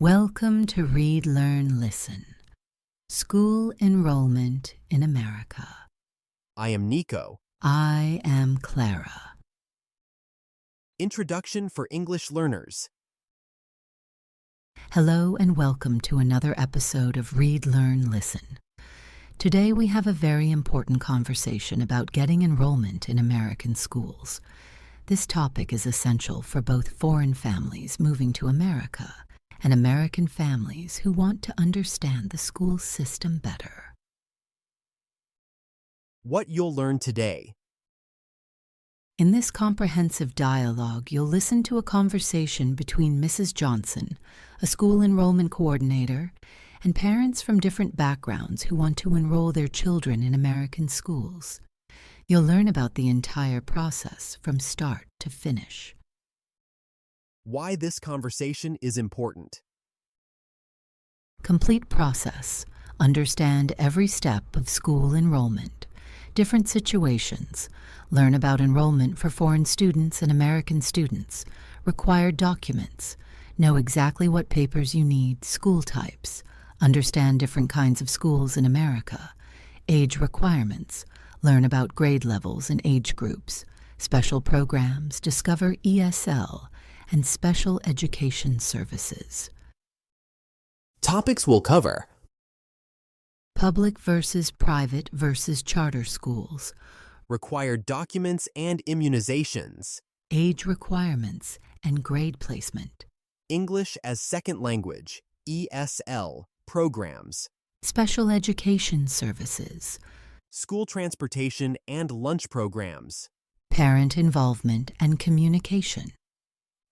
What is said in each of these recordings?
Welcome to Read, Learn, Listen. School Enrollment in America. I am Nico. I am Clara. Introduction for English Learners. Hello and welcome to another episode of Read, Learn, Listen. Today we have a very important conversation about getting enrollment in American schools. This topic is essential for both foreign families moving to America and American families who want to understand the school system better. What you'll learn today. In this comprehensive dialogue, you'll listen to a conversation between Mrs. Johnson, a school enrollment coordinator, and parents from different backgrounds who want to enroll their children in American schools. You'll learn about the entire process from start to finish. Why this conversation is important. Complete process. Understand every step of school enrollment. Different situations. Learn about enrollment for foreign students and American students. Required documents. Know exactly what papers you need. School types. Understand different kinds of schools in America. Age requirements. Learn about grade levels and age groups. Special programs. Discover ESL and special education services. Topics we'll cover. Public versus private versus charter schools. Required documents and immunizations. Age requirements and grade placement. English as Second Language, ESL, programs. Special education services. School transportation and lunch programs. Parent involvement and communication.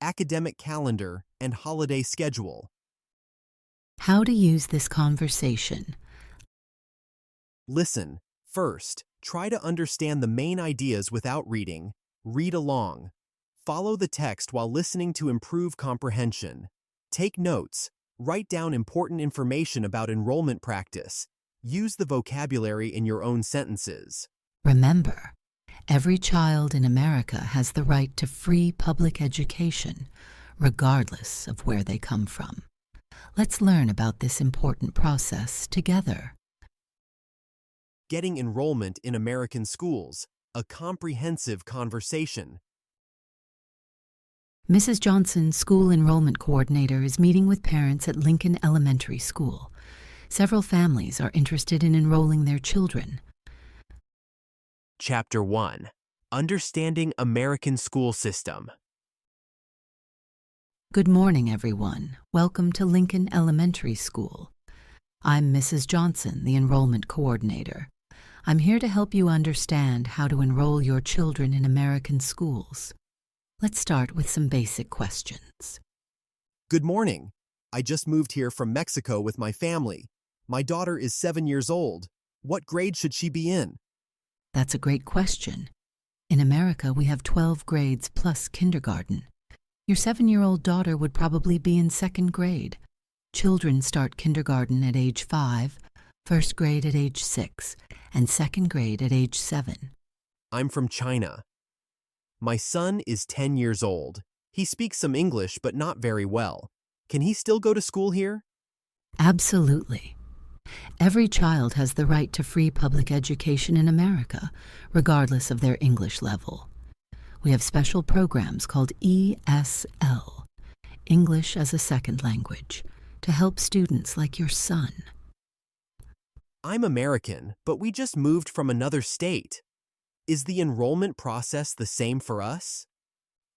Academic calendar and holiday schedule. How to use this conversation. Listen. First, try to understand the main ideas without reading. Read along. Follow the text while listening to improve comprehension. Take notes. Write down important information about enrollment practice. Use the vocabulary in your own sentences. Remember, every child in America has the right to free public education, regardless of where they come from. Let's learn about this important process together. Getting enrollment in American schools, a comprehensive conversation. Mrs. Johnson, school enrollment coordinator, is meeting with parents at Lincoln Elementary School. Several families are interested in enrolling their children. Chapter 1. Understanding American School System. Good morning, everyone. Welcome to Lincoln Elementary School. I'm Mrs. Johnson, the enrollment coordinator. I'm here to help you understand how to enroll your children in American schools. Let's start with some basic questions. Good morning. I just moved here from Mexico with my family. My daughter is 7 years old. What grade should she be in? That's a great question. In America, we have 12 grades plus kindergarten. Your 7-year-old daughter would probably be in second grade. Children start kindergarten at age 5, first grade at age 6, and second grade at age 7. I'm from China. My son is 10 years old. He speaks some English, but not very well. Can he still go to school here? Absolutely. Every child has the right to free public education in America, regardless of their English level. We have special programs called ESL, English as a Second Language, to help students like your son. I'm American, but we just moved from another state. Is the enrollment process the same for us?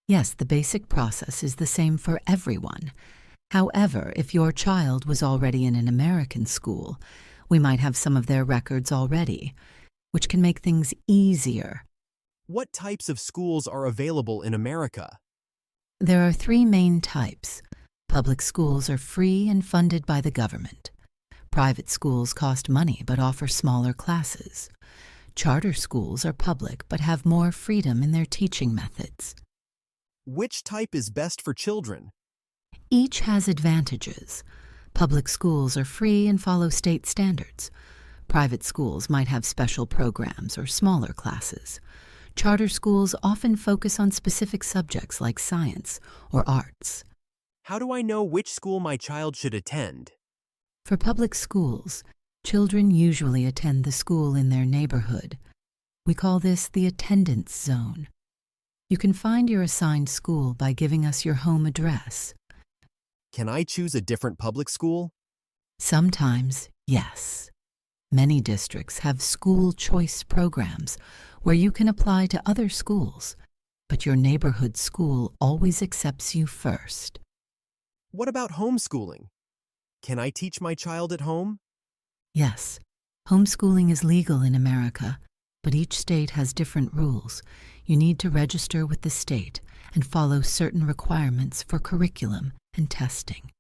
Yes, the basic process is the same for everyone. However, if your child was already in an American school, we might have some of their records already, which can make things easier. What types of schools are available in America? There are 3 main types. Public schools are free and funded by the government. Private schools cost money but offer smaller classes. Charter schools are public but have more freedom in their teaching methods. Which type is best for children? Each has advantages. Public schools are free and follow state standards. Private schools might have special programs or smaller classes. Charter schools often focus on specific subjects like science or arts. How do I know which school my child should attend? For public schools, children usually attend the school in their neighborhood. We call this the attendance zone. You can find your assigned school by giving us your home address. Can I choose a different public school? Sometimes, yes. Many districts have school choice programs where you can apply to other schools, but your neighborhood school always accepts you first. What about homeschooling? Can I teach my child at home? Yes, homeschooling is legal in America, but each state has different rules. You need to register with the state and follow certain requirements for curriculum and testing.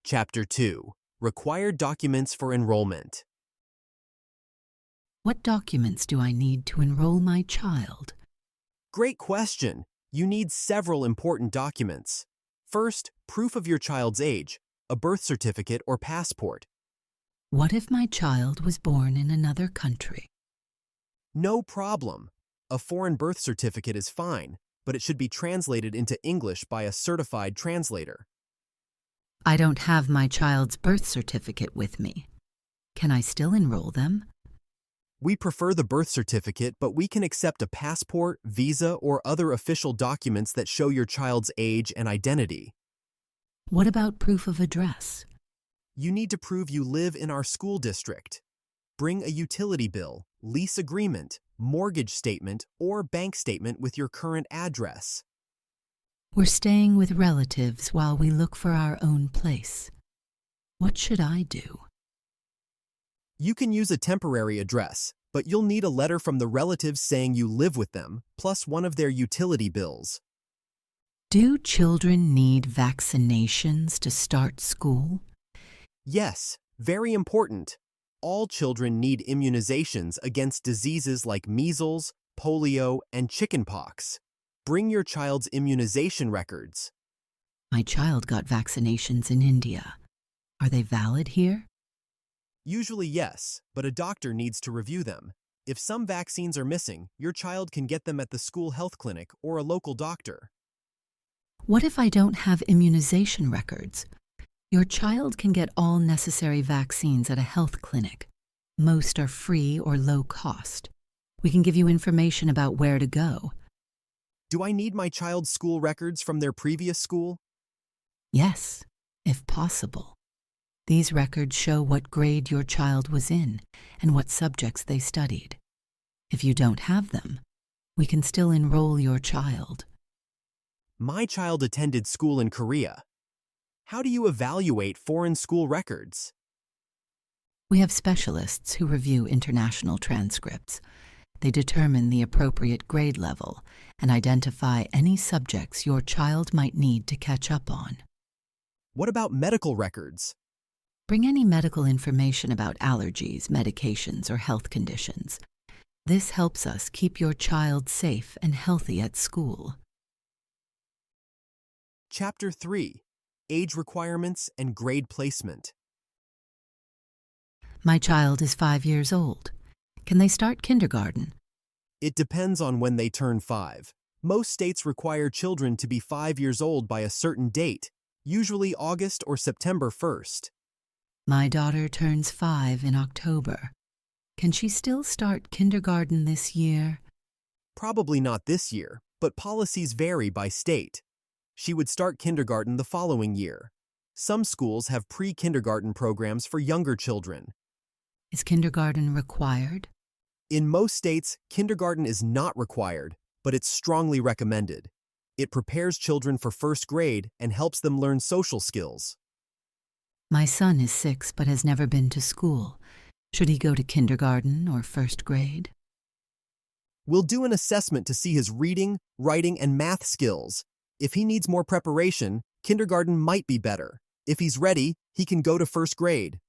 Chapter 2. Required documents for enrollment. What documents do I need to enroll my child? Great question. You need several important documents. First, proof of your child's age, a birth certificate or passport. What if my child was born in another country? No problem. A foreign birth certificate is fine, but it should be translated into English by a certified translator. I don't have my child's birth certificate with me. Can I still enroll them? We prefer the birth certificate, but we can accept a passport, visa, or other official documents that show your child's age and identity. What about proof of address? You need to prove you live in our school district. Bring a utility bill, lease agreement, mortgage statement, or bank statement with your current address. We're staying with relatives while we look for our own place. What should I do? You can use a temporary address, but you'll need a letter from the relatives saying you live with them, plus one of their utility bills. Do children need vaccinations to start school? Yes, very important. All children need immunizations against diseases like measles, polio, and chickenpox. Bring your child's immunization records. My child got vaccinations in India. Are they valid here? Usually yes, but a doctor needs to review them. If some vaccines are missing, your child can get them at the school health clinic or a local doctor. What if I don't have immunization records? Your child can get all necessary vaccines at a health clinic. Most are free or low cost. We can give you information about where to go. Do I need my child's school records from their previous school? Yes, if possible. These records show what grade your child was in and what subjects they studied. If you don't have them, we can still enroll your child. My child attended school in Korea. How do you evaluate foreign school records? We have specialists who review international transcripts. They determine the appropriate grade level and identify any subjects your child might need to catch up on. What about medical records? Bring any medical information about allergies, medications, or health conditions. This helps us keep your child safe and healthy at school. Chapter 3. Age requirements and grade placement. My child is 5 years old. Can they start kindergarten? It depends on when they turn 5. Most states require children to be 5 years old by a certain date, usually August or September 1st. My daughter turns 5 in October. Can she still start kindergarten this year? Probably not this year, but policies vary by state. She would start kindergarten the following year. Some schools have pre-kindergarten programs for younger children. Is kindergarten required? In most states, kindergarten is not required, but it's strongly recommended. It prepares children for first grade and helps them learn social skills. My son is 6 but has never been to school. Should he go to kindergarten or first grade? We'll do an assessment to see his reading, writing, and math skills. If he needs more preparation, kindergarten might be better. If he's ready, he can go to first grade.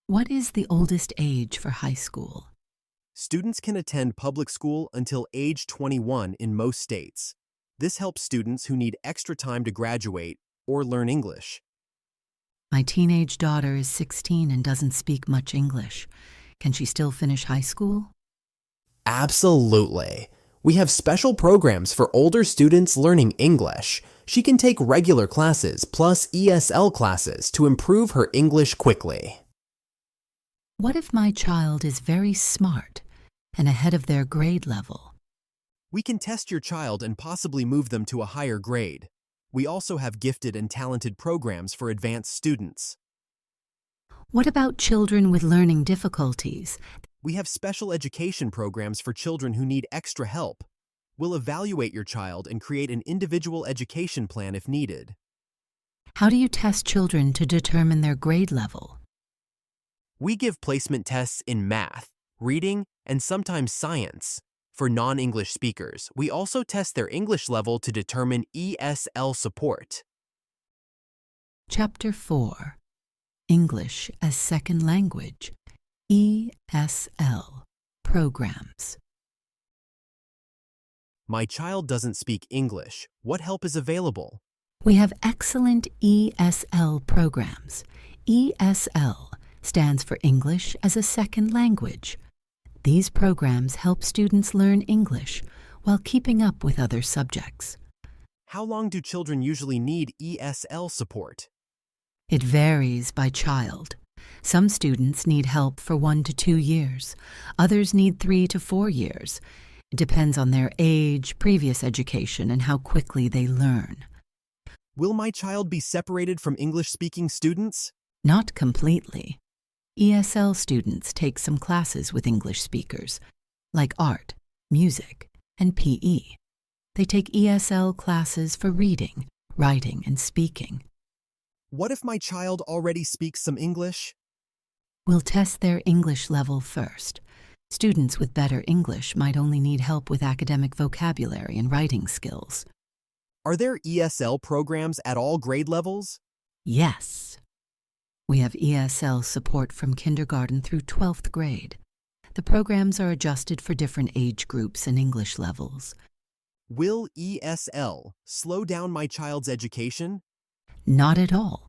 What is the oldest age for high school? Students can attend public school until age 21 in most states. This helps students who need extra time to graduate or learn English. My teenage daughter is 16 and doesn't speak much English. Can she still finish high school? Absolutely. We have special programs for older students learning English. She can take regular classes plus ESL classes to improve her English quickly. What if my child is very smart and ahead of their grade level? We can test your child and possibly move them to a higher grade. We also have gifted and talented programs for advanced students. What about children with learning difficulties? We have special education programs for children who need extra help. We'll evaluate your child and create an individual education plan if needed. How do you test children to determine their grade level? We give placement tests in math, reading, and sometimes science. For non-English speakers, we also test their English level to determine ESL support. Chapter 4. English as Second Language, ESL Programs. My child doesn't speak English. What help is available? We have excellent ESL programs. ESL stands for English as a Second Language. These programs help students learn English while keeping up with other subjects. How long do children usually need ESL support? It varies by child. Some students need help for 1 to 2 years. Others need 3 to 4 years. It depends on their age, previous education, and how quickly they learn. Will my child be separated from English-speaking students? Not completely. ESL students take some classes with English speakers, like art, music, and PE. They take ESL classes for reading, writing, and speaking. What if my child already speaks some English? We'll test their English level first. Students with better English might only need help with academic vocabulary and writing skills. Are there ESL programs at all grade levels? Yes. We have ESL support from kindergarten through 12th grade. The programs are adjusted for different age groups and English levels. Will ESL slow down my child's education? Not at all.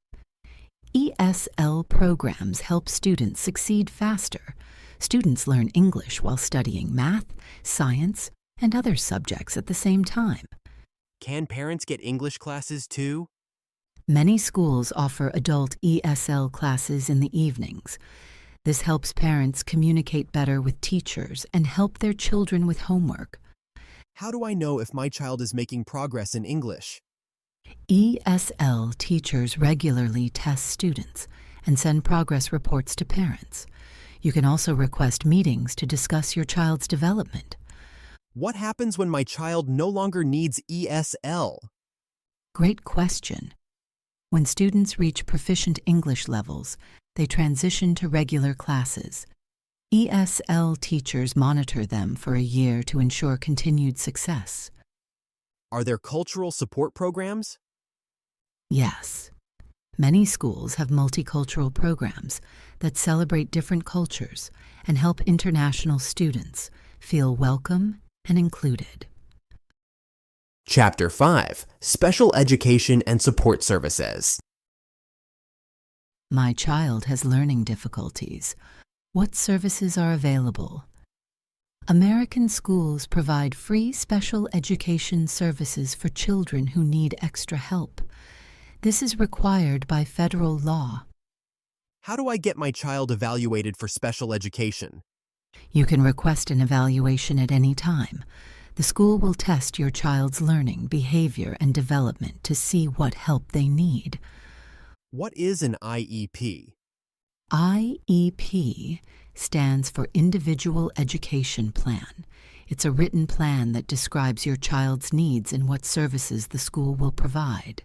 ESL programs help students succeed faster. Students learn English while studying math, science, and other subjects at the same time. Can parents get English classes too? Many schools offer adult ESL classes in the evenings. This helps parents communicate better with teachers and help their children with homework. How do I know if my child is making progress in English? ESL teachers regularly test students and send progress reports to parents. You can also request meetings to discuss your child's development. What happens when my child no longer needs ESL? Great question. When students reach proficient English levels, they transition to regular classes. ESL teachers monitor them for a year to ensure continued success. Are there cultural support programs? Yes. Many schools have multicultural programs that celebrate different cultures and help international students feel welcome and included. Chapter 5. Special Education and Support Services. My child has learning difficulties. What services are available? American schools provide free special education services for children who need extra help. This is required by federal law. How do I get my child evaluated for special education? You can request an evaluation at any time. The school will test your child's learning, behavior, and development to see what help they need. What is an IEP? IEP stands for Individual Education Plan. It's a written plan that describes your child's needs and what services the school will provide.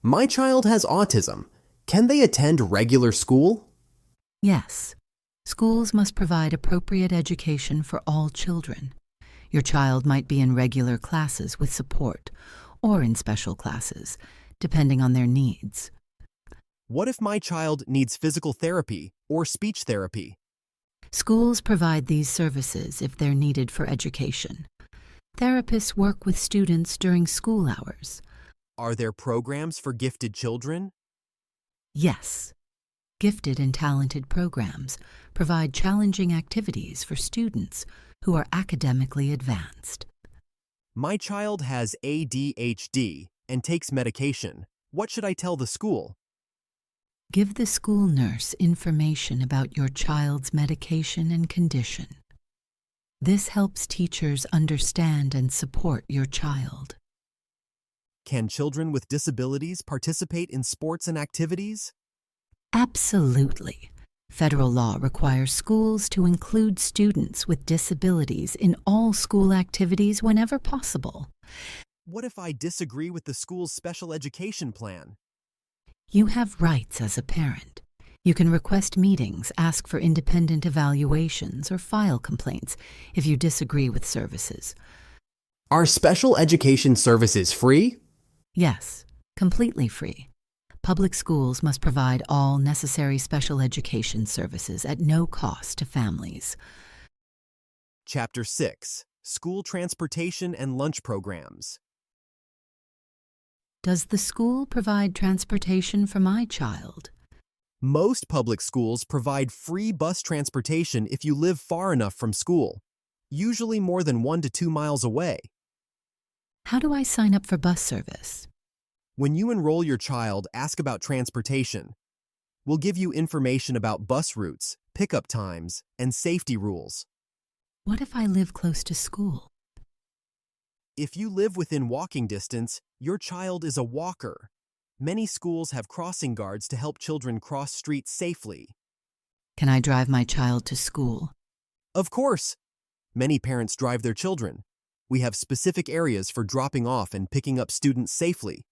My child has autism. Can they attend regular school? Yes. Schools must provide appropriate education for all children. Your child might be in regular classes with support or in special classes, depending on their needs. What if my child needs physical therapy or speech therapy? Schools provide these services if they're needed for education. Therapists work with students during school hours. Are there programs for gifted children? Yes. Gifted and talented programs provide challenging activities for students who are academically advanced. My child has ADHD and takes medication. What should I tell the school? Give the school nurse information about your child's medication and condition. This helps teachers understand and support your child. Can children with disabilities participate in sports and activities? Absolutely. Federal law requires schools to include students with disabilities in all school activities whenever possible. What if I disagree with the school's special education plan? You have rights as a parent. You can request meetings, ask for independent evaluations, or file complaints if you disagree with services. Are special education services free? Yes, completely free. Public schools must provide all necessary special education services at no cost to families. Chapter 6. School Transportation and Lunch Programs. Does the school provide transportation for my child? Most public schools provide free bus transportation if you live far enough from school, usually more than 1 to 2 miles away. How do I sign up for bus service? When you enroll your child, ask about transportation. We'll give you information about bus routes, pickup times, and safety rules. What if I live close to school? If you live within walking distance, your child is a walker. Many schools have crossing guards to help children cross streets safely. Can I drive my child to school? Of course! Many parents drive their children. We have specific areas for dropping off and picking up students safely.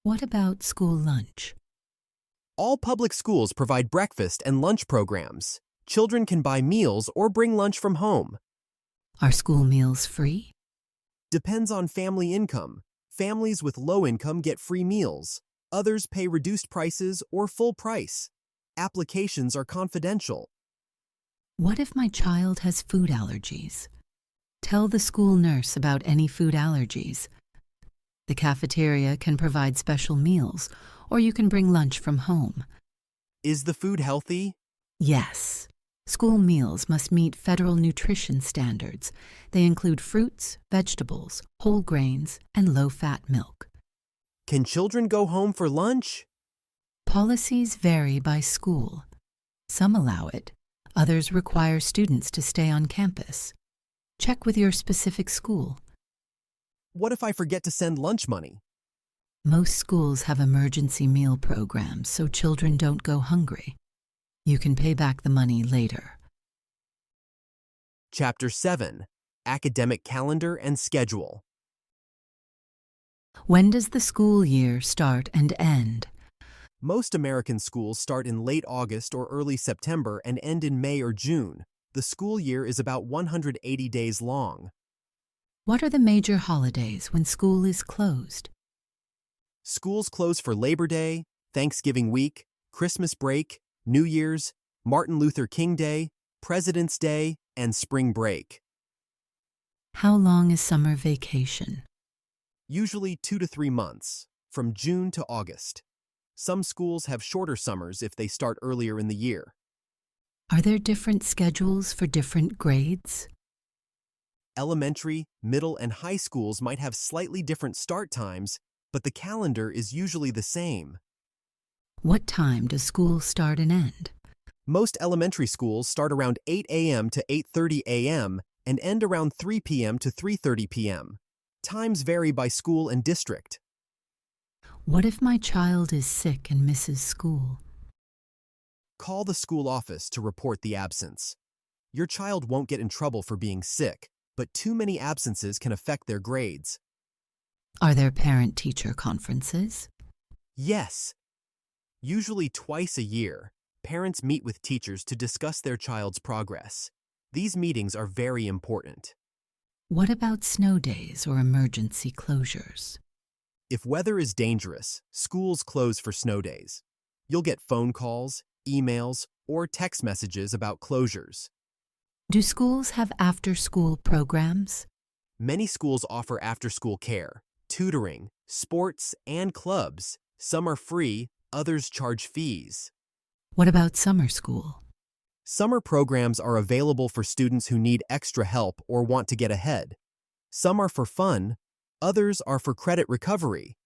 What about school lunch? All public schools provide breakfast and lunch programs. Children can buy meals or bring lunch from home. Are school meals free? Depends on family income. Families with low income get free meals. Others pay reduced prices or full price. Applications are confidential. What if my child has food allergies? Tell the school nurse about any food allergies. The cafeteria can provide special meals, or you can bring lunch from home. Is the food healthy? Yes. School meals must meet federal nutrition standards. They include fruits, vegetables, whole grains, and low-fat milk. Can children go home for lunch? Policies vary by school. Some allow it. Others require students to stay on campus. Check with your specific school. What if I forget to send lunch money? Most schools have emergency meal programs so children don't go hungry. You can pay back the money later. Chapter 7. Academic Calendar and Schedule. When does the school year start and end? Most American schools start in late August or early September and end in May or June. The school year is about 180 days long. What are the major holidays when school is closed? Schools close for Labor Day, Thanksgiving week, Christmas break, New Year's, Martin Luther King Day, President's Day, and spring break. How long is summer vacation? Usually 2 to 3 months, from June to August. Some schools have shorter summers if they start earlier in the year. Are there different schedules for different grades? Elementary, middle, and high schools might have slightly different start times, but the calendar is usually the same. What time does school start and end? Most elementary schools start around 8 a.m. to 8:30 a.m. and end around 3 p.m. to 3:30 p.m. Times vary by school and district. What if my child is sick and misses school? Call the school office to report the absence. Your child won't get in trouble for being sick, but too many absences can affect their grades. Are there parent-teacher conferences? Yes. Usually twice a year, parents meet with teachers to discuss their child's progress. These meetings are very important. What about snow days or emergency closures? If weather is dangerous, schools close for snow days. You'll get phone calls, emails, or text messages about closures. Do schools have after-school programs? Many schools offer after-school care, tutoring, sports, and clubs. Some are free, others charge fees. What about summer school? Summer programs are available for students who need extra help or want to get ahead. Some are for fun, others are for credit recovery.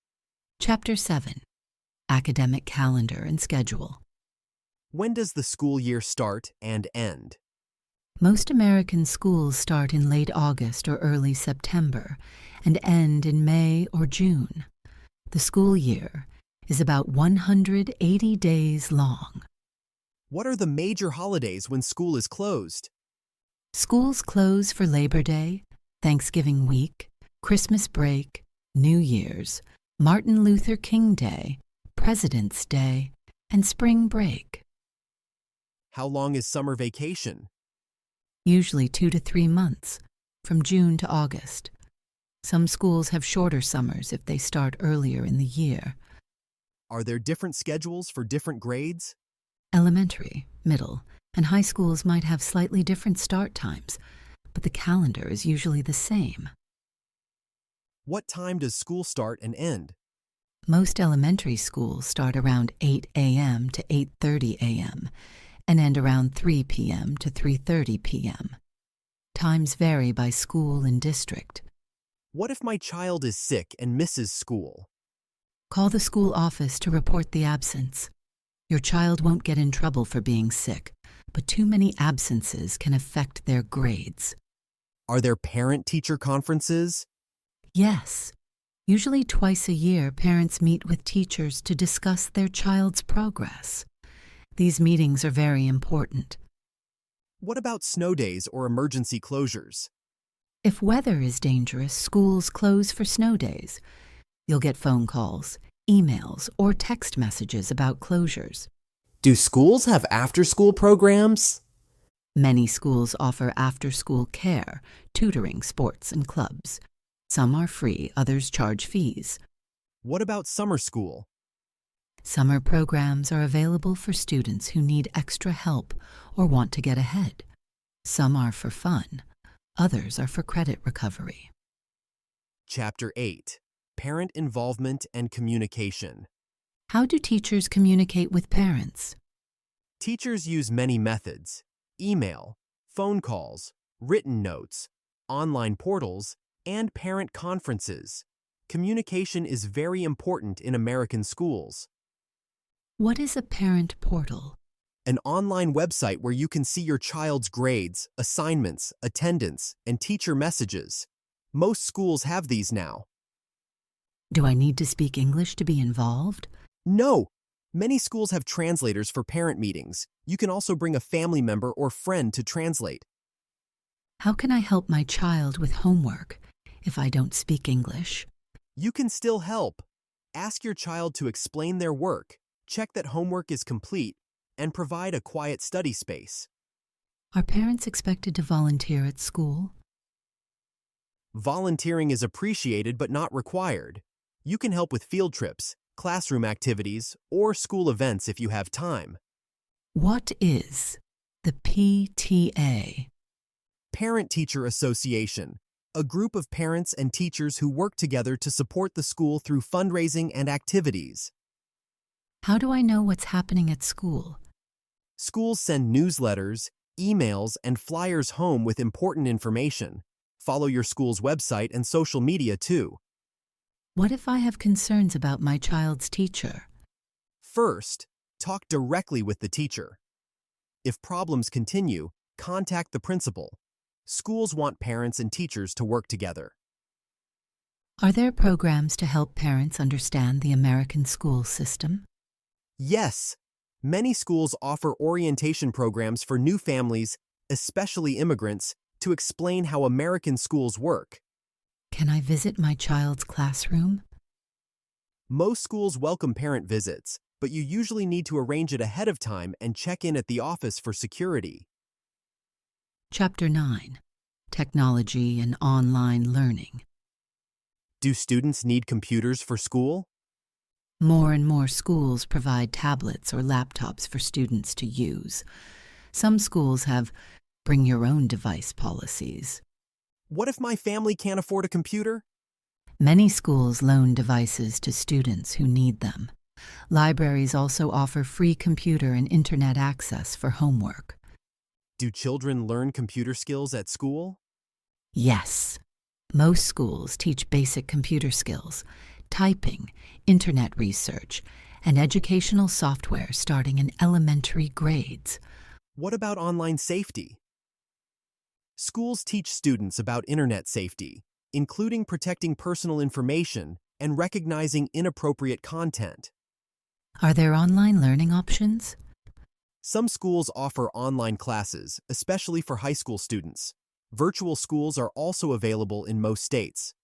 Chapter 7. Academic Calendar and Schedule. When does the school year start and end? Most American schools start in late August or early September and end in May or June. The school year is about 180 days long. What are the major holidays when school is closed? Schools close for Labor Day, Thanksgiving week, Christmas break, New Year's, Martin Luther King Day, President's Day, and spring break. How long is summer vacation? Usually 2 to 3 months, from June to August. Some schools have shorter summers if they start earlier in the year. Are there different schedules for different grades? Elementary, middle, and high schools might have slightly different start times, but the calendar is usually the same. What time does school start and end? Most elementary schools start around 8 a.m. to 8:30 a.m. and end around 3 p.m. to 3:30 p.m. Times vary by school and district. What if my child is sick and misses school? Call the school office to report the absence. Your child won't get in trouble for being sick, but too many absences can affect their grades. Are there parent-teacher conferences? Yes. Usually twice a year, parents meet with teachers to discuss their child's progress. These meetings are very important. What about snow days or emergency closures? If weather is dangerous, schools close for snow days. You'll get phone calls, emails, or text messages about closures. Do schools have after-school programs? Many schools offer after-school care, tutoring, sports, and clubs. Some are free, others charge fees. What about summer school? Summer programs are available for students who need extra help or want to get ahead. Some are for fun, others are for credit recovery. Chapter 8. Parent Involvement and Communication. How do teachers communicate with parents? Teachers use many methods: email, phone calls, written notes, online portals, and parent conferences. Communication is very important in American schools. What is a parent portal? An online website where you can see your child's grades, assignments, attendance, and teacher messages. Most schools have these now. Do I need to speak English to be involved? No! Many schools have translators for parent meetings. You can also bring a family member or friend to translate. How can I help my child with homework if I don't speak English? You can still help. Ask your child to explain their work, check that homework is complete, and provide a quiet study space. Are parents expected to volunteer at school? Volunteering is appreciated but not required. You can help with field trips, classroom activities, or school events if you have time. What is the PTA? Parent-Teacher Association, a group of parents and teachers who work together to support the school through fundraising and activities. How do I know what's happening at school? Schools send newsletters, emails, and flyers home with important information. Follow your school's website and social media too. What if I have concerns about my child's teacher? First, talk directly with the teacher. If problems continue, contact the principal. Schools want parents and teachers to work together. Are there programs to help parents understand the American school system? Yes, many schools offer orientation programs for new families, especially immigrants, to explain how American schools work. Can I visit my child's classroom? Most schools welcome parent visits, but you usually need to arrange it ahead of time and check in at the office for security. Chapter 9. Technology and Online Learning. Do students need computers for school? More and more schools provide tablets or laptops for students to use. Some schools have bring your own device policies. What if my family can't afford a computer? Many schools loan devices to students who need them. Libraries also offer free computer and internet access for homework. Do children learn computer skills at school? Yes, most schools teach basic computer skills, typing, internet research, and educational software starting in elementary grades. What about online safety? Schools teach students about internet safety, including protecting personal information and recognizing inappropriate content. Are there online learning options? Some schools offer online classes, especially for high school students. Virtual schools are also available in most states.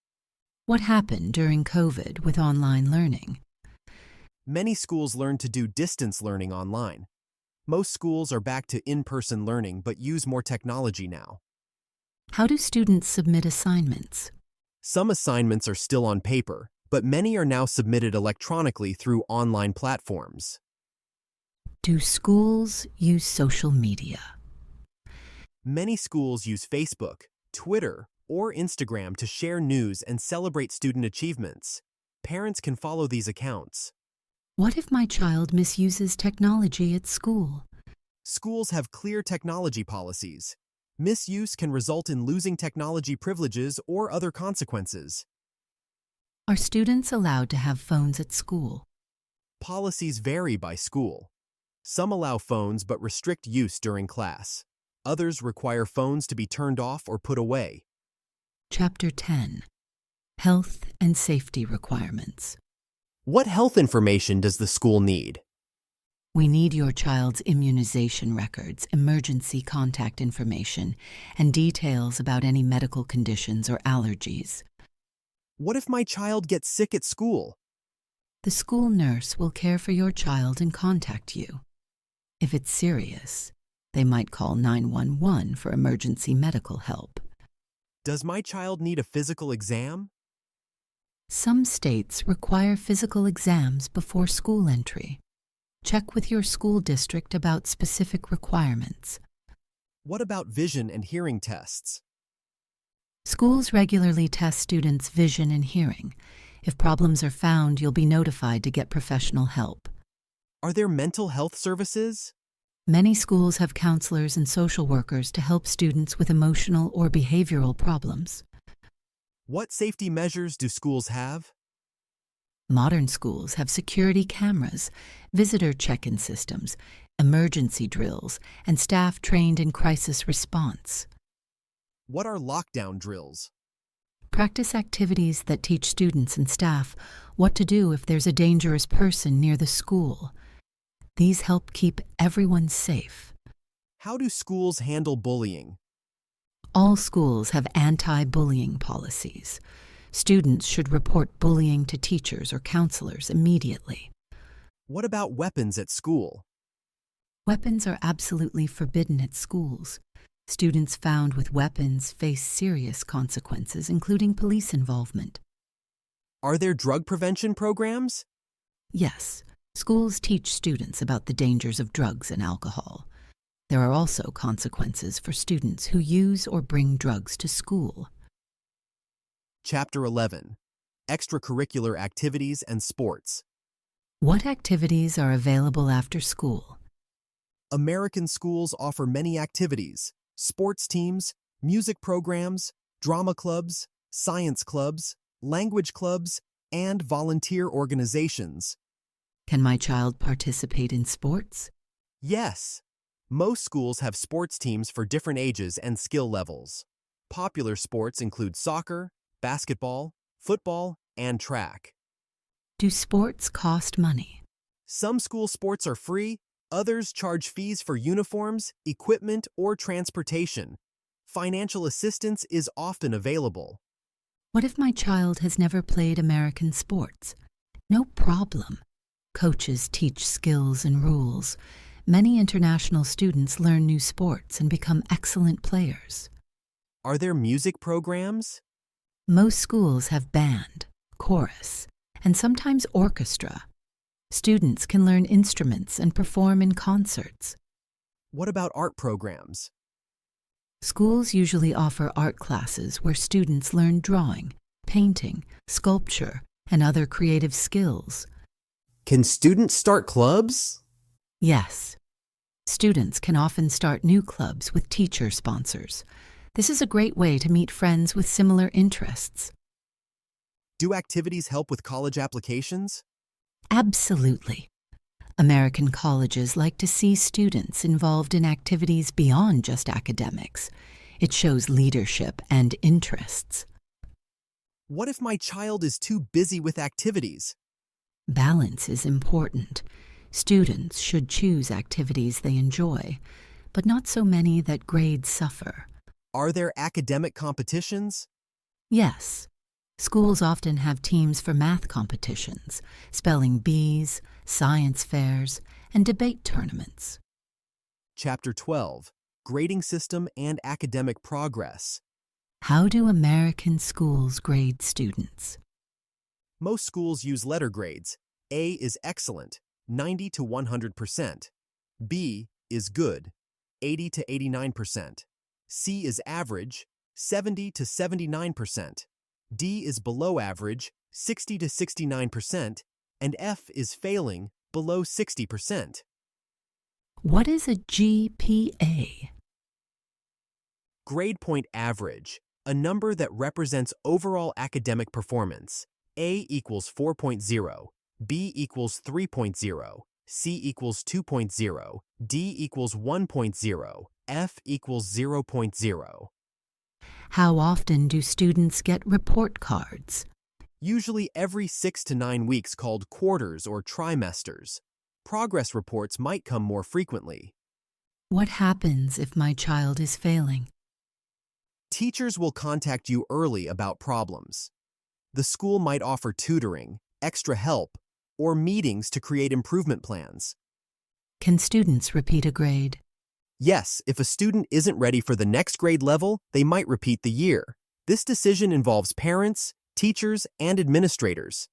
What happened during COVID with online learning? Many schools learned to do distance learning online. Most schools are back to in-person learning but use more technology now. How do students submit assignments? Some assignments are still on paper, but many are now submitted electronically through online platforms. Do schools use social media? Many schools use Facebook, Twitter, or Instagram to share news and celebrate student achievements. Parents can follow these accounts. What if my child misuses technology at school? Schools have clear technology policies. Misuse can result in losing technology privileges or other consequences. Are students allowed to have phones at school? Policies vary by school. Some allow phones but restrict use during class. Others require phones to be turned off or put away. Chapter 10. Health and Safety Requirements. What health information does the school need? We need your child's immunization records, emergency contact information, and details about any medical conditions or allergies. What if my child gets sick at school? The school nurse will care for your child and contact you. If it's serious, they might call 911 for emergency medical help. Does my child need a physical exam? Some states require physical exams before school entry. Check with your school district about specific requirements. What about vision and hearing tests? Schools regularly test students' vision and hearing. If problems are found, you'll be notified to get professional help. Are there mental health services? Many schools have counselors and social workers to help students with emotional or behavioral problems. What safety measures do schools have? Modern schools have security cameras, visitor check-in systems, emergency drills, and staff trained in crisis response. What are lockdown drills? Practice activities that teach students and staff what to do if there's a dangerous person near the school. These help keep everyone safe. How do schools handle bullying? All schools have anti-bullying policies. Students should report bullying to teachers or counselors immediately. What about weapons at school? Weapons are absolutely forbidden at schools. Students found with weapons face serious consequences, including police involvement. Are there drug prevention programs? Yes, schools teach students about the dangers of drugs and alcohol. There are also consequences for students who use or bring drugs to school. Chapter 11. Extracurricular Activities and Sports. What activities are available after school? American schools offer many activities: sports teams, music programs, drama clubs, science clubs, language clubs, and volunteer organizations. Can my child participate in sports? Yes. Most schools have sports teams for different ages and skill levels. Popular sports include soccer, basketball, football, and track. Do sports cost money? Some school sports are free, others charge fees for uniforms, equipment, or transportation. Financial assistance is often available. What if my child has never played American sports? No problem. Coaches teach skills and rules. Many international students learn new sports and become excellent players. Are there music programs? Most schools have band, chorus, and sometimes orchestra. Students can learn instruments and perform in concerts. What about art programs? Schools usually offer art classes where students learn drawing, painting, sculpture, and other creative skills. Can students start clubs? Yes. Students can often start new clubs with teacher sponsors. This is a great way to meet friends with similar interests. Do activities help with college applications? Absolutely. American colleges like to see students involved in activities beyond just academics. It shows leadership and interests. What if my child is too busy with activities? Balance is important. Students should choose activities they enjoy, but not so many that grades suffer. Are there academic competitions? Yes. Schools often have teams for math competitions, spelling bees, science fairs, and debate tournaments. Chapter 12, Grading System and Academic Progress. How do American schools grade students? Most schools use letter grades. A is excellent, 90 to 100%. B is good, 80 to 89%. C is average, 70 to 79%. D is below average, 60 to 69%, and F is failing, below 60%. What is a GPA? Grade point average, a number that represents overall academic performance. A equals 4.0, B equals 3.0, C equals 2.0, D equals 1.0, F equals 0.0. How often do students get report cards? Usually every 6 to 9 weeks, called quarters or trimesters. Progress reports might come more frequently. What happens if my child is failing? Teachers will contact you early about problems. The school might offer tutoring, extra help, or meetings to create improvement plans. Can students repeat a grade? Yes, if a student isn't ready for the next grade level, they might repeat the year. This decision involves parents, teachers, and administrators.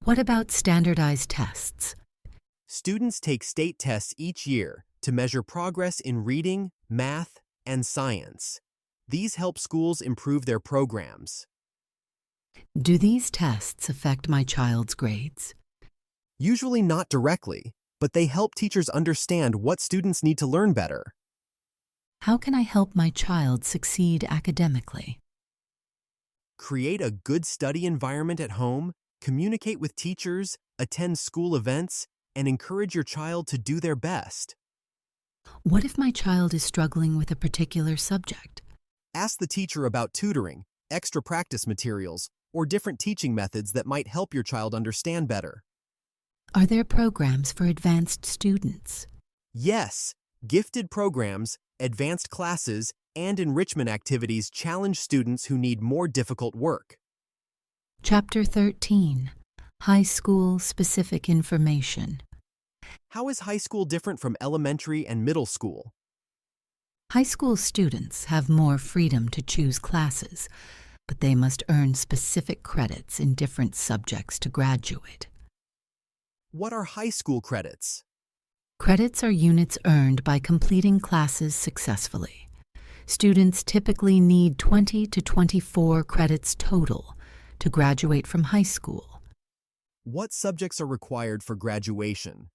What about standardized tests? Students take state tests each year to measure progress in reading, math, and science. These help schools improve their programs. Do these tests affect my child's grades? Usually not directly, but they help teachers understand what students need to learn better. How can I help my child succeed academically? Create a good study environment at home, communicate with teachers, attend school events, and encourage your child to do their best. What if my child is struggling with a particular subject? Ask the teacher about tutoring, extra practice materials, or different teaching methods that might help your child understand better. Are there programs for advanced students? Yes, gifted programs, advanced classes, and enrichment activities challenge students who need more difficult work. Chapter 13, High School Specific Information. How is high school different from elementary and middle school? High school students have more freedom to choose classes, but they must earn specific credits in different subjects to graduate. What are high school credits? Credits are units earned by completing classes successfully. Students typically need 20 to 24 credits total to graduate from high school. What subjects are required for graduation?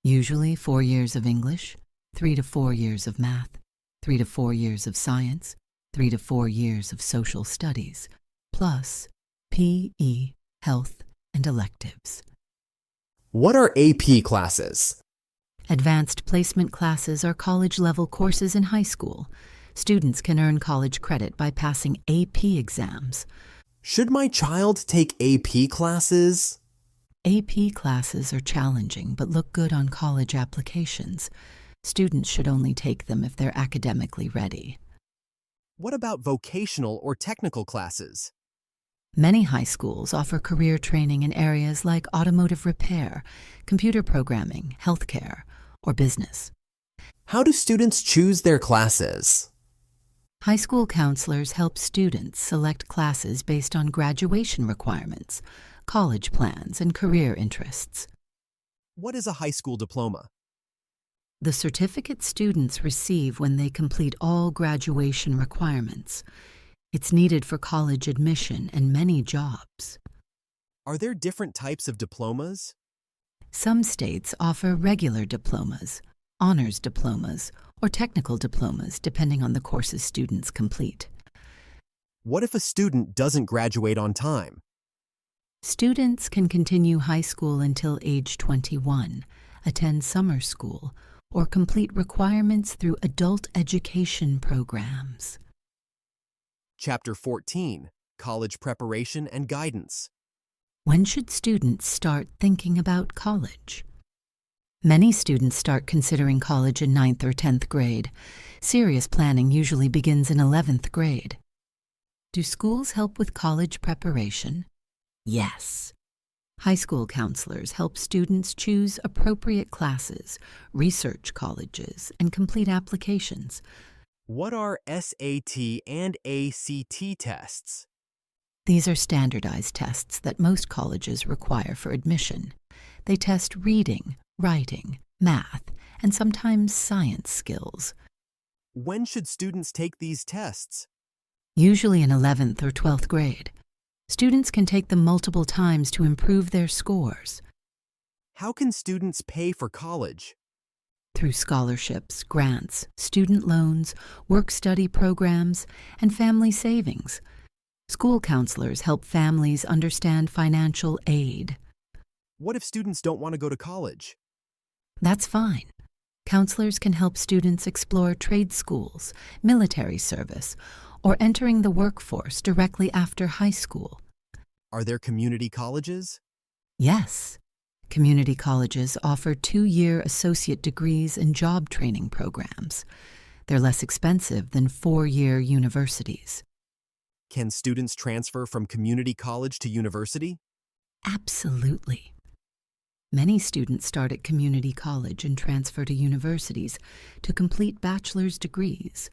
Usually 4 years of English, 3 to 4 years of math, 3 to 4 years of science, 3 to 4 years of social studies, plus PE, health, and electives. What are AP classes? Advanced placement classes are college-level courses in high school. Students can earn college credit by passing AP exams. Should my child take AP classes? AP classes are challenging but look good on college applications. Students should only take them if they're academically ready. What about vocational or technical classes? Many high schools offer career training in areas like automotive repair, computer programming, healthcare, or business. How do students choose their classes? High school counselors help students select classes based on graduation requirements, college plans, and career interests. What is a high school diploma? The certificate students receive when they complete all graduation requirements. It's needed for college admission and many jobs. Are there different types of diplomas? Some states offer regular diplomas, honors diplomas, or technical diplomas depending on the courses students complete. What if a student doesn't graduate on time? Students can continue high school until age 21, attend summer school, or complete requirements through adult education programs. Chapter 14, College Preparation and Guidance. When should students start thinking about college? Many students start considering college in 9th or 10th grade. Serious planning usually begins in 11th grade. Do schools help with college preparation? Yes. High school counselors help students choose appropriate classes, research colleges, and complete applications. What are SAT and ACT tests? These are standardized tests that most colleges require for admission. They test reading, writing, math, and sometimes science skills. When should students take these tests? Usually in 11th or 12th grade. Students can take them multiple times to improve their scores. How can students pay for college? Through scholarships, grants, student loans, work-study programs, and family savings. School counselors help families understand financial aid. What if students don't want to go to college? That's fine. Counselors can help students explore trade schools, military service, or entering the workforce directly after high school. Are there community colleges? Yes. Community colleges offer 2-year associate degrees and job training programs. They're less expensive than 4-year universities. Can students transfer from community college to university? Absolutely. Many students start at community college and transfer to universities to complete bachelor's degrees.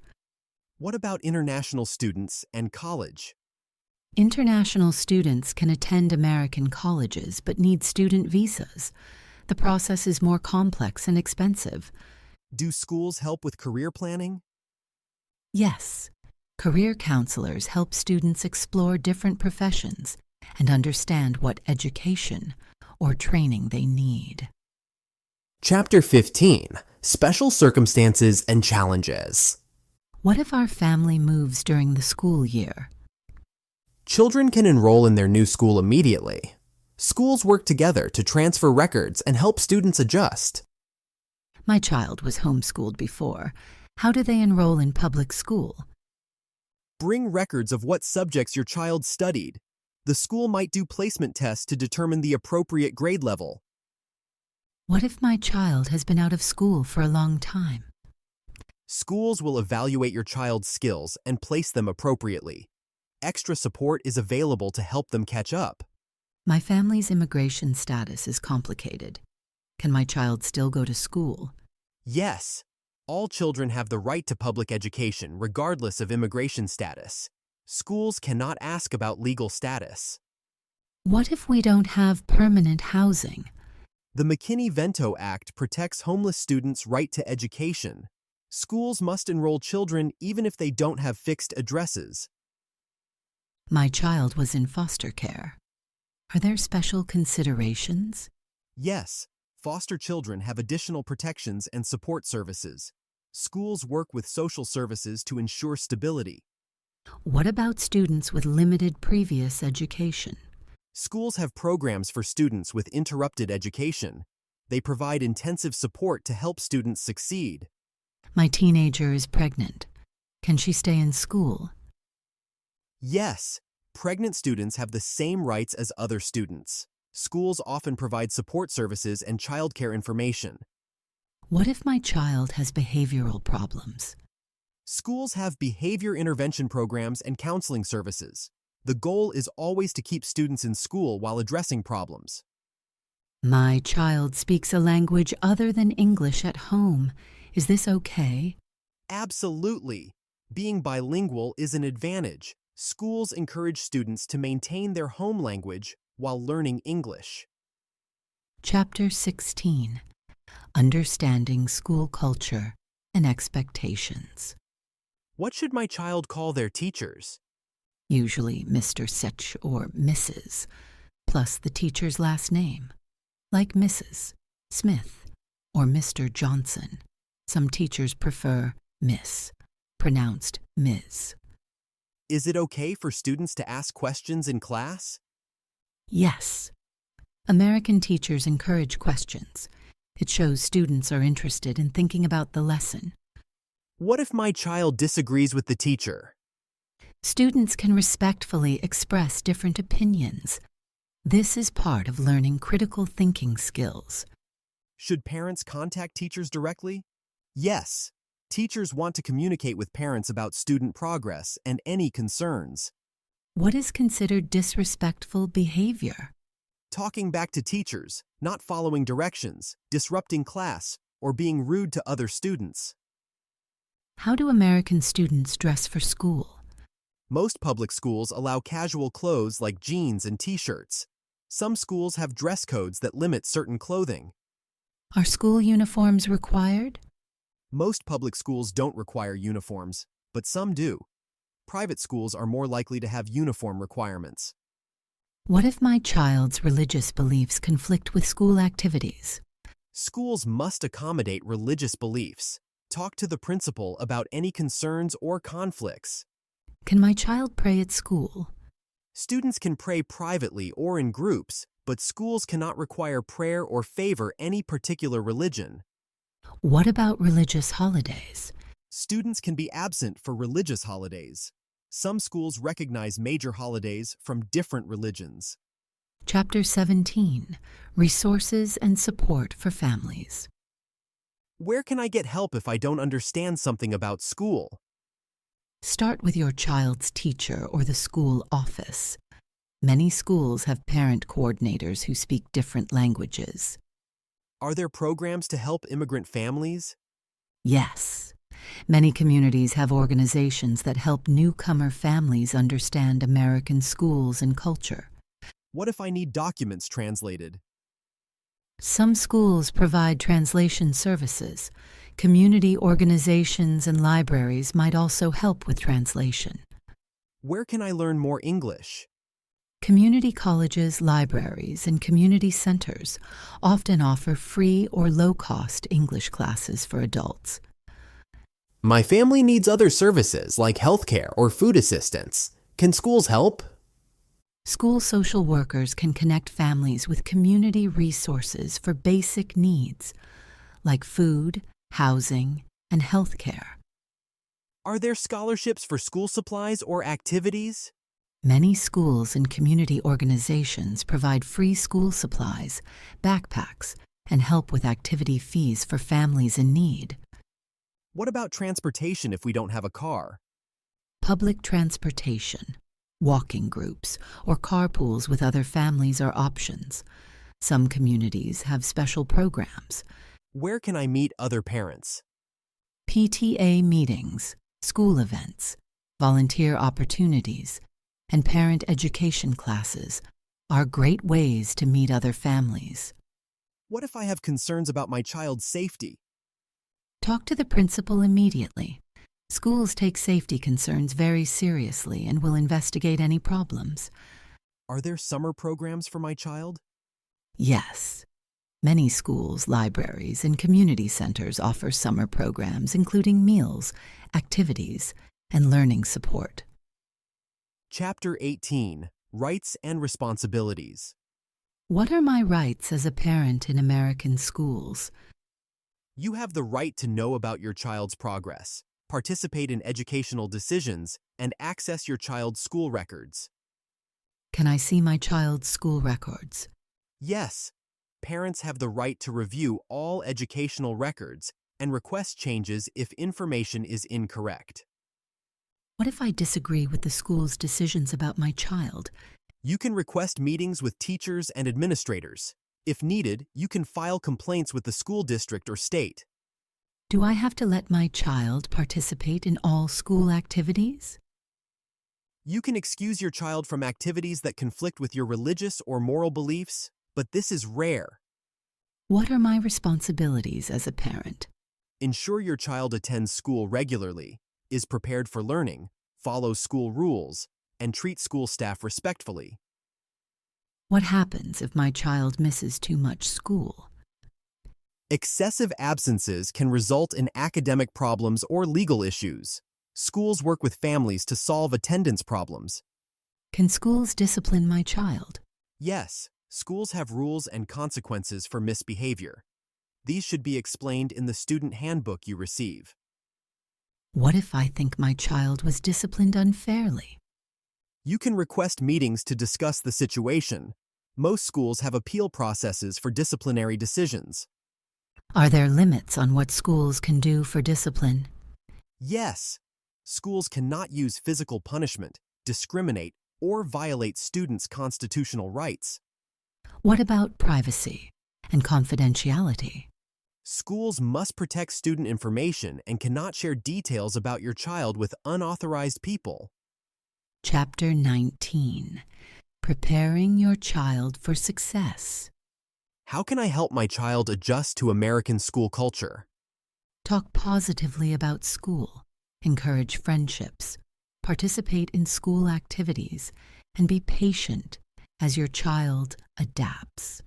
What about international students and college? International students can attend American colleges but need student visas. The process is more complex and expensive. Do schools help with career planning? Yes, career counselors help students explore different professions and understand what education or training they need. Chapter 15, Special Circumstances and Challenges. What if our family moves during the school year? Children can enroll in their new school immediately. Schools work together to transfer records and help students adjust. My child was homeschooled before. How do they enroll in public school? Bring records of what subjects your child studied. The school might do placement tests to determine the appropriate grade level. What if my child has been out of school for a long time? Schools will evaluate your child's skills and place them appropriately. Extra support is available to help them catch up. My family's immigration status is complicated. Can my child still go to school? Yes, all children have the right to public education regardless of immigration status. Schools cannot ask about legal status. What if we don't have permanent housing? The McKinney-Vento Act protects homeless students' right to education. Schools must enroll children even if they don't have fixed addresses. My child was in foster care. Are there special considerations? Yes, foster children have additional protections and support services. Schools work with social services to ensure stability. What about students with limited previous education? Schools have programs for students with interrupted education. They provide intensive support to help students succeed. My teenager is pregnant. Can she stay in school? Yes, pregnant students have the same rights as other students. Schools often provide support services and childcare information. What if my child has behavioral problems? Schools have behavior intervention programs and counseling services. The goal is always to keep students in school while addressing problems. My child speaks a language other than English at home. Is this okay? Absolutely. Being bilingual is an advantage. Schools encourage students to maintain their home language while learning English. Chapter 16. Understanding School Culture and Expectations. What should my child call their teachers? Usually Mr. Sitch or Mrs., plus the teacher's last name. like Mrs. Smith or Mr. Johnson. Some teachers prefer Miss, pronounced Ms. Is it okay for students to ask questions in class? Yes. American teachers encourage questions. It shows students are interested in thinking about the lesson. What if my child disagrees with the teacher? Students can respectfully express different opinions. This is part of learning critical thinking skills. Should parents contact teachers directly? Yes. Teachers want to communicate with parents about student progress and any concerns. What is considered disrespectful behavior? Talking back to teachers, not following directions, disrupting class, or being rude to other students. How do American students dress for school? Most public schools allow casual clothes like jeans and t-shirts. Some schools have dress codes that limit certain clothing. Are school uniforms required? Most public schools don't require uniforms, but some do. Private schools are more likely to have uniform requirements. What if my child's religious beliefs conflict with school activities? Schools must accommodate religious beliefs. Talk to the principal about any concerns or conflicts. Can my child pray at school? Students can pray privately or in groups, but schools cannot require prayer or favor any particular religion. What about religious holidays? Students can be absent for religious holidays. Some schools recognize major holidays from different religions. Chapter 17, Resources and Support for Families. Where can I get help if I don't understand something about school? Start with your child's teacher or the school office. Many schools have parent coordinators who speak different languages. Are there programs to help immigrant families? Yes. Many communities have organizations that help newcomer families understand American schools and culture. What if I need documents translated? Some schools provide translation services. Community organizations and libraries might also help with translation. Where can I learn more English? Community colleges, libraries, and community centers often offer free or low-cost English classes for adults. My family needs other services like healthcare or food assistance. Can schools help? School social workers can connect families with community resources for basic needs like food, housing, and healthcare. Are there scholarships for school supplies or activities? Many schools and community organizations provide free school supplies, backpacks, and help with activity fees for families in need. What about transportation if we don't have a car? Public transportation, walking groups, or carpools with other families are options. Some communities have special programs. Where can I meet other parents? PTA meetings, school events, volunteer opportunities, and parent education classes are great ways to meet other families. What if I have concerns about my child's safety? Talk to the principal immediately. Schools take safety concerns very seriously and will investigate any problems. Are there summer programs for my child? Yes. Many schools, libraries, and community centers offer summer programs including meals, activities, and learning support. Chapter 18, Rights and Responsibilities. What are my rights as a parent in American schools? You have the right to know about your child's progress, participate in educational decisions, and access your child's school records. Can I see my child's school records? Yes, parents have the right to review all educational records and request changes if information is incorrect. What if I disagree with the school's decisions about my child? You can request meetings with teachers and administrators. If needed, you can file complaints with the school district or state. Do I have to let my child participate in all school activities? You can excuse your child from activities that conflict with your religious or moral beliefs, but this is rare. What are my responsibilities as a parent? Ensure your child attends school regularly, is prepared for learning, follows school rules, and treat school staff respectfully. What happens if my child misses too much school? Excessive absences can result in academic problems or legal issues. Schools work with families to solve attendance problems. Can schools discipline my child? Yes, schools have rules and consequences for misbehavior. These should be explained in the student handbook you receive. What if I think my child was disciplined unfairly? You can request meetings to discuss the situation. Most schools have appeal processes for disciplinary decisions. Are there limits on what schools can do for discipline? Yes, schools cannot use physical punishment, discriminate, or violate students' constitutional rights. What about privacy and confidentiality? Schools must protect student information and cannot share details about your child with unauthorized people. Chapter 19. Preparing your child for success. How can I help my child adjust to American school culture? Talk positively about school, encourage friendships, participate in school activities, and be patient as your child adapts.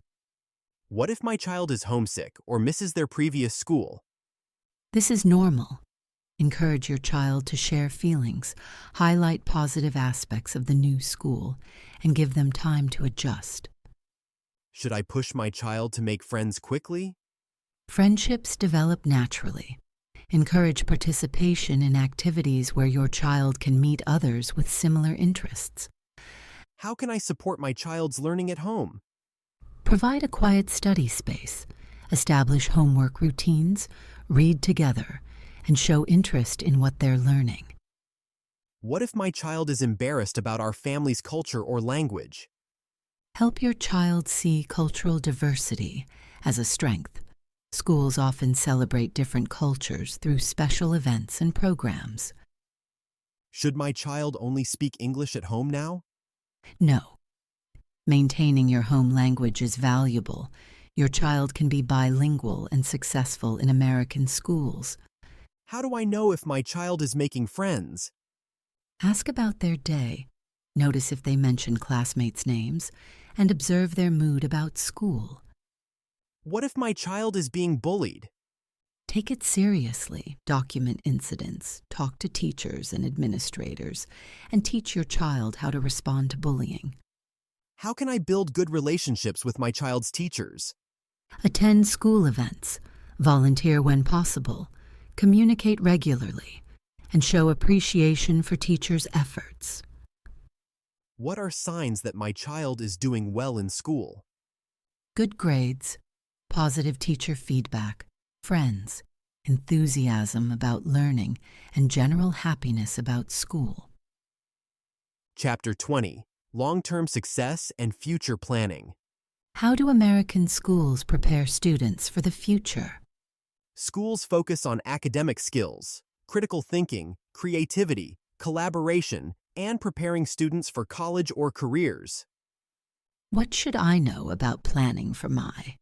What if my child is homesick or misses their previous school? This is normal. Encourage your child to share feelings, highlight positive aspects of the new school, and give them time to adjust. Should I push my child to make friends quickly? Friendships develop naturally. Encourage participation in activities where your child can meet others with similar interests. How can I support my child's learning at home? Provide a quiet study space. Establish homework routines, read together, and show interest in what they're learning. What if my child is embarrassed about our family's culture or language? Help your child see cultural diversity as a strength. Schools often celebrate different cultures through special events and programs. Should my child only speak English at home now? No. Maintaining your home language is valuable. Your child can be bilingual and successful in American schools. How do I know if my child is making friends? Ask about their day. Notice if they mention classmates' names, and observe their mood about school. What if my child is being bullied? Take it seriously. Document incidents, talk to teachers and administrators, and teach your child how to respond to bullying. How can I build good relationships with my child's teachers? Attend school events, volunteer when possible, communicate regularly, and show appreciation for teachers' efforts. What are signs that my child is doing well in school? Good grades, positive teacher feedback, friends, enthusiasm about learning, and general happiness about school. Chapter 20. Long-term success and future planning. How do American schools prepare students for the future? Schools focus on academic skills, critical thinking, creativity, collaboration, and preparing students for college or careers. What should I know about planning for my